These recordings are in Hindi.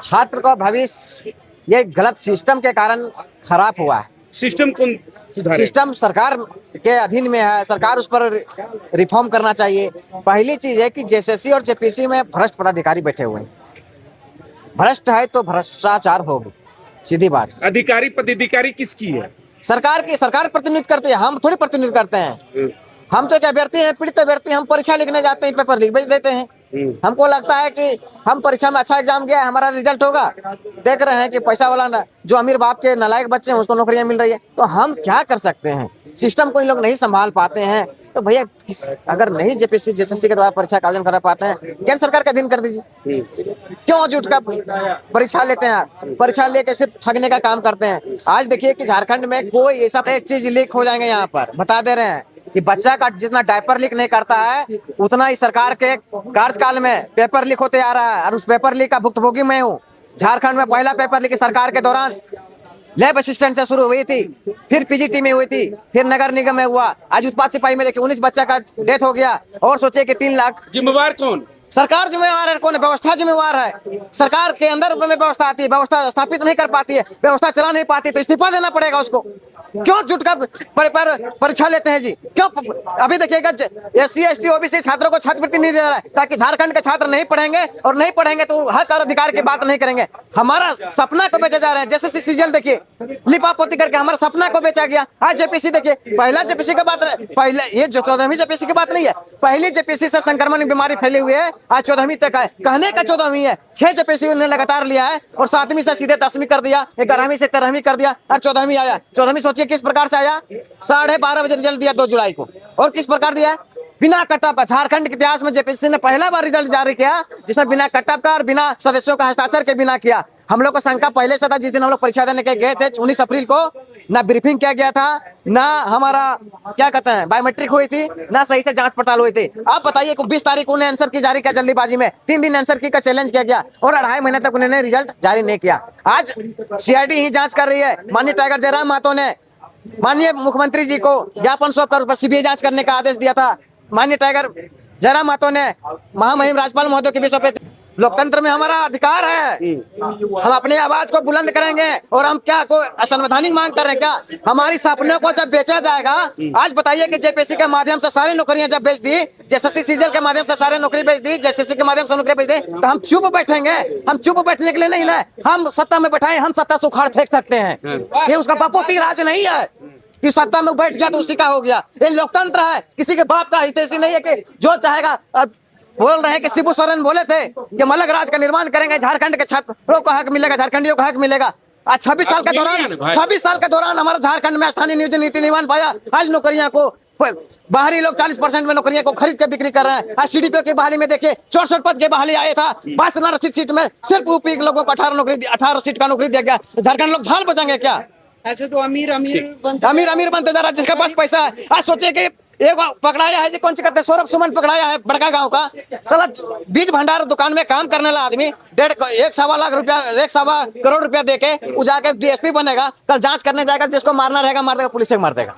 छात्र का भविष्य ये गलत सिस्टम के कारण खराब हुआ है। सिस्टम कौन सुधारे? सिस्टम सरकार के अधीन में है, सरकार उस पर रिफॉर्म करना चाहिए। पहली चीज है कि जेएसएससी और जेपीसी में भ्रष्ट पदाधिकारी बैठे हुए हैं। भ्रष्ट है तो भ्रष्टाचार होगी, सीधी बात। अधिकारी पदाधिकारी किसकी है? सरकार की, सरकार प्रतिनिधित्व करती है, हम थोड़ी प्रतिनिधित्व करते हैं। हम तो एक अभ्यर्थी हैं, पीड़ित अभ्यर्थी। हम परीक्षा लिखने जाते हैं, पेपर लीक भेज देते हैं। हमको लगता है कि हम परीक्षा में अच्छा एग्जाम गया, हमारा रिजल्ट होगा। देख रहे हैं कि पैसा वाला ना, जो अमीर बाप के नालायक बच्चे हैं उसको नौकरियां मिल रही है। तो हम क्या कर सकते हैं? सिस्टम को इन लोग नहीं संभाल पाते हैं। तो भैया अगर नहीं जेपीसी जेएसएससी के द्वारा परीक्षा का आयोजन करा पाते हैं, केंद्र सरकार का अधीन कर दीजिए। क्यों झूठ का परीक्षा लेते हैं आप? परीक्षा लेके सिर्फ ठगने का काम करते हैं। आज देखिए कि झारखंड में कोई ऐसा एक चीज लीक हो जाएंगे, यहाँ पर बता दे रहे हैं कि बच्चा का जितना डायपर लीक नहीं करता है उतना ही सरकार के कार्यकाल में पेपर लीक होते आ रहा है। और उस पेपर लीक का भुक्तभोगी मैं हूँ। झारखंड में पहला पेपर लीक सरकार के दौरान लैब असिस्टेंट से शुरू हुई थी, फिर पीजीटी में हुई थी, फिर नगर निगम में हुआ। आज उत्पाद सिपाही में देखिए 19 बच्चा का डेथ हो गया। और सोचे कि 3 लाख। जिम्मेवार कौन? सरकार जिम्मेवार है। कौन? व्यवस्था जिम्मेवार है। सरकार के अंदर में व्यवस्था आती है, व्यवस्था स्थापित नहीं कर पाती है, व्यवस्था चला नहीं पाती, तो इस्तीफा देना पड़ेगा उसको। क्यों झूठ का परीक्षा लेते हैं जी? क्यों? अभी देखिएगा एससी एसटी ओबीसी छात्रों को छात्रवृत्ति नहीं दे रहा है, ताकि झारखंड के छात्र नहीं पढ़ेंगे, और नहीं पढ़ेंगे तो हक और अधिकार की बात नहीं करेंगे। हमारा सपना को बेचा जा रहा है। जैसे सीजल देखिए, लिपापोती करके हमारा सपना को बेचा गया। आज जेपीसी देखिए, पहला जेपीसी का बात, पहले ये जो 14वीं जेपीसी की बात नहीं है, पहली जेपीसी से संक्रमण बीमारी फैली हुई है। आज 14वीं तक है, कहने का 14वीं है। 6 जेपीसी उन्होंने लगातार लिया है, और 7वीं से सीधे 10वीं कर दिया, 11वीं से 13वीं कर दिया, और 14वीं आया। 14वीं सोचिए किस प्रकार से आया। 12:30 बजे रिजल्ट दिया 2 जुलाई को, और किस प्रकार दिया? बिना कटअप। झारखंड के इतिहास में जेपीसी ने पहला बार रिजल्ट जारी किया जिसमें बिना कटअप का और बिना सदस्यों का हस्ताक्षर के बिना किया। हम लोग को शंका पहले से था। जिस दिन हम लोग परीक्षा देने के गए थे 19 अप्रैल को, ना ब्रीफिंग किया गया था, ना हमारा क्या कहते हैं बायोमेट्रिक हुई थी, ना सही से जांच पड़ताल हुई थी। आप बताइए कि 20 तारीख को उन्हें आंसर की जारी किया जल्दीबाजी में, 3 दिन आंसर की का चैलेंज किया गया, और 2.5 महीने तक उन्होंने रिजल्ट जारी नहीं किया। आज सीआईडी ही जांच कर रही है। माननीय टाइगर जयराम महतो ने माननीय मुख्यमंत्री जी को ज्ञापन सौंपकर सीबीआई जांच करने का आदेश दिया था। माननीय टाइगर जयराम महतो ने महामहिम राज्यपाल महोदय के विषय पे, लोकतंत्र में हमारा अधिकार है, हम अपनी आवाज को बुलंद करेंगे। और हम क्या कोई असंवैधानिक मांग कर रहे हैं क्या? हमारी सपनों को जब बेचा जाएगा, आज बताइए कि जेपीसी के माध्यम से सारी नौकरियां जब बेच दी, जेएसएससी सीजल के माध्यम से सारे नौकरी बेच दी, जेएसएससी के माध्यम से नौकरी बेच दी, तो हम चुप बैठेंगे? हम चुप बैठने के लिए नहीं ना, हम सत्ता में बैठाए, हम सत्ता से उखाड़ फेंक सकते हैं। ये उसका बापोती राज नहीं है कि सत्ता में बैठ गया तो उसी का हो गया। ये लोकतंत्र है, किसी के बाप का हितैषी नहीं है कि जो चाहेगा। बोल रहे हैं कि शिबू सोरेन बोले थे कि मलक राज का निर्माण करेंगे, झारखंड के छात्रों को हक मिलेगा, झारखंडियों को हक मिलेगा। आज 26 साल के दौरान हमारा झारखंड में स्थानीय नियोजन नीति नहीं बन पाया। आज नौकरियां को बाहरी लोग 40% में नौकरियां को खरीद के बिक्री कर रहे हैं। आज सीडीपीओ की बहाली में देखिए 64 पद की बहाली आया था, 22 आरक्षित सीट में सिर्फ यूपी के लोगों को 18 सीट का नौकरी दिया गया। झारखंड लोग झाल बचाएंगे क्या? ऐसे तो अमीर बनते जा रहा है जिसके पास पैसा है। आज सोचिए कि एक पकड़ाया है जी, कौन सी करते हैं, सौरभ सुमन पकड़ाया है, बड़का गांव का साला बीज भंडार दुकान में काम करने वाला आदमी 1.25 लाख रुपया, 1.25 करोड़ रुपया देके वो जाके डीएसपी बनेगा। कल जांच करने जाएगा, जिसको मारना रहेगा मार देगा, पुलिस से मार देगा।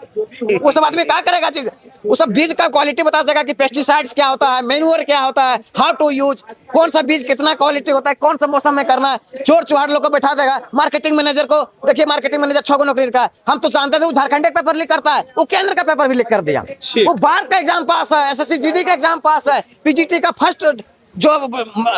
वो सब आदमी क्या करेगा जी? वो सब बीज का क्वालिटी बता देगा कि पेस्टिसाइड्स क्या होता है, मैन्योर क्या होता है, हाउ टू यूज, कौन सा बीज कितना क्वालिटी होता है, कौन सा मौसम में करना है। चोर चुहाड़ लोग को बैठा देगा। मार्केटिंग मैनेजर को देखिए, मार्केटिंग मैनेजर 6 को नौकरी का, हम तो जानते थे वो झारखंड का पेपर लीक करता है, वो केंद्र का पेपर भी लीक कर दिया। वो बार का एग्जाम पास है, एसएससी जीडी का एग्जाम पास है, पीजीटी का फर्स्ट जो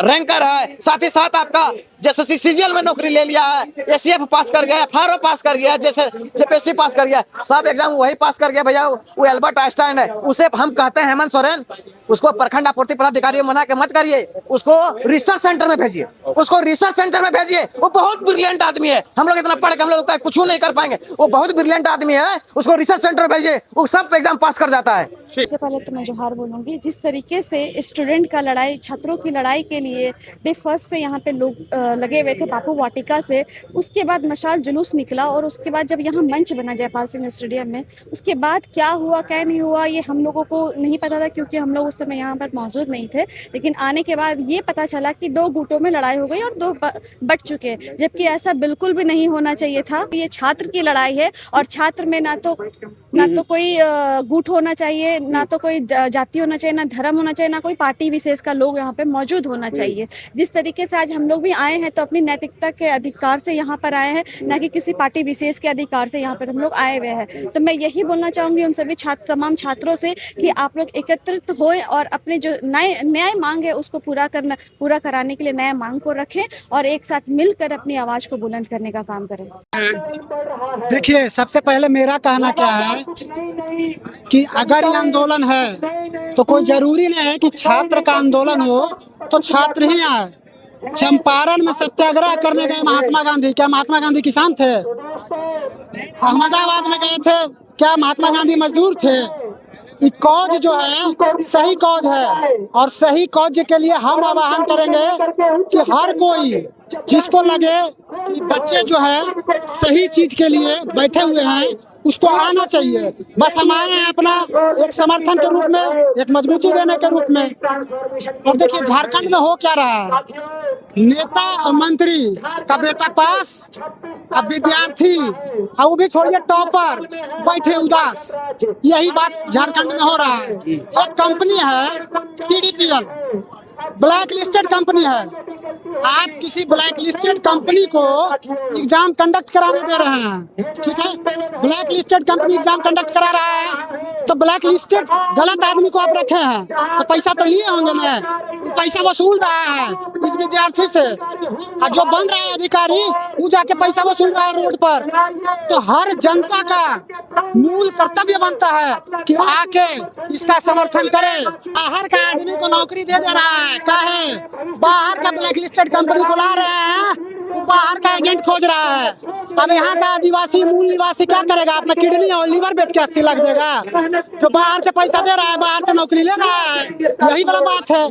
रैंकर है, साथ ही साथ आपका जैसे सीजीएल में नौकरी ले लिया है, एसीएफ पास कर गया, एफआरओ पास कर गया, जैसे जेपीएससी पास कर गया, सब एग्जाम वही पास कर गया भैया। वो एल्बर्ट आइंस्टाइन है। उसे हम कहते हैं हेमंत सोरेन, उसको प्रखंड आपूर्ति पदाधिकारी बना के मत करिए, उसको रिसर्च सेंटर में भेजिए, उसको रिसर्च सेंटर में भेजिए। वो बहुत ब्रिलियंट आदमी है। हम लोग इतना पढ़ के हम लोग लगता है कुछ नहीं कर पाएंगे, वो बहुत ब्रिलियंट आदमी है, उसको रिसर्च सेंटर भेजिए, वो सब एग्जाम पास कर जाता है। सबसे पहले तो मैं जोहार बोलूँगी। जिस तरीके से स्टूडेंट का लड़ाई, छात्रों की लड़ाई के लिए डे फर्स्ट से यहाँ पे लोग लगे हुए थे बापू वाटिका से, उसके बाद मशाल जुलूस निकला, और उसके बाद जब यहाँ मंच बना जयपाल सिंह स्टेडियम में, उसके बाद क्या हुआ क्या नहीं हुआ ये हम लोगों को नहीं पता था, क्योंकि हम लोग उस समय यहाँ पर मौजूद नहीं थे। लेकिन आने के बाद ये पता चला कि 2 गुटों में लड़ाई हो गई और 2 बट चुके, जबकि ऐसा बिल्कुल भी नहीं होना चाहिए था। ये छात्र की लड़ाई है, और छात्र में ना तो ना तो कोई गुट होना चाहिए, ना तो कोई जाति होना चाहिए, ना धर्म होना चाहिए, ना कोई पार्टी विशेष का लोग यहाँ पे मौजूद होना चाहिए। जिस तरीके से आज हम लोग भी आए हैं तो अपनी नैतिकता के अधिकार से यहाँ पर आए हैं, ना कि किसी पार्टी विशेष के अधिकार से यहाँ पर हम लोग आए हुए हैं। तो मैं यही बोलना चाहूंगी उन सभी तमाम छात्रों से कि आप लोग एकत्रित होएं और अपने जो न्याय मांग है उसको पूरा कराने के लिए न्याय मांग को रखें और एक साथ मिलकर अपनी आवाज को बुलंद करने का काम करें। देखिए, सबसे पहले मेरा कहना क्या है कि अगर ये आंदोलन है तो कोई जरूरी नहीं है कि छात्र का आंदोलन हो तो छात्र ही आए। चंपारण में सत्याग्रह करने गए महात्मा गांधी, क्या महात्मा गांधी किसान थे? अहमदाबाद में गए थे, क्या महात्मा गांधी मजदूर थे? ये कॉज जो है सही कॉज है और सही कॉज के लिए हम आह्वान करेंगे कि हर कोई जिसको लगे कि बच्चे जो है सही चीज के लिए बैठे हुए हैं उसको आना चाहिए। बस हम आए हैं अपना एक समर्थन के रूप में, एक मजबूती देने के रूप में। और देखिए झारखंड में हो क्या रहा है, नेता और मंत्री का बेटा पास, अब विद्यार्थी और वो भी छोड़िए टॉपर बैठे उदास। यही बात झारखंड में हो रहा है। एक कंपनी है TDPL, ब्लैक लिस्टेड कंपनी है। आप किसी ब्लैक लिस्टेड कंपनी को एग्जाम कंडक्ट कराने दे रहे हैं, ठीक है? Black listed company exam conduct करा रहा है तो ब्लैक लिस्टेड गलत आदमी को आप रखे हैं तो पैसा तो लिए होंगे ना, पैसा वसूल रहा है इस विद्यार्थी से। और जो बन रहा है अधिकारी वो जाके पैसा वसूल रहा है रोड पर। तो हर जनता का मूल कर्तव्य बनता है कि आके इसका समर्थन करे। बाहर का आदमी को नौकरी दे रहा है, काहे? बाहर का ब्लैक लिस्टेड कंपनी को ला रहे हैं, वो बाहर का एजेंट खोज रहा है। अब यहाँ का आदिवासी मूल निवासी क्या करेगा? अपना किडनी और लीवर बेच के 80 लाख देगा? जो बाहर से पैसा दे रहा है, बाहर से नौकरी ले रहा है, यही बड़ा बात है।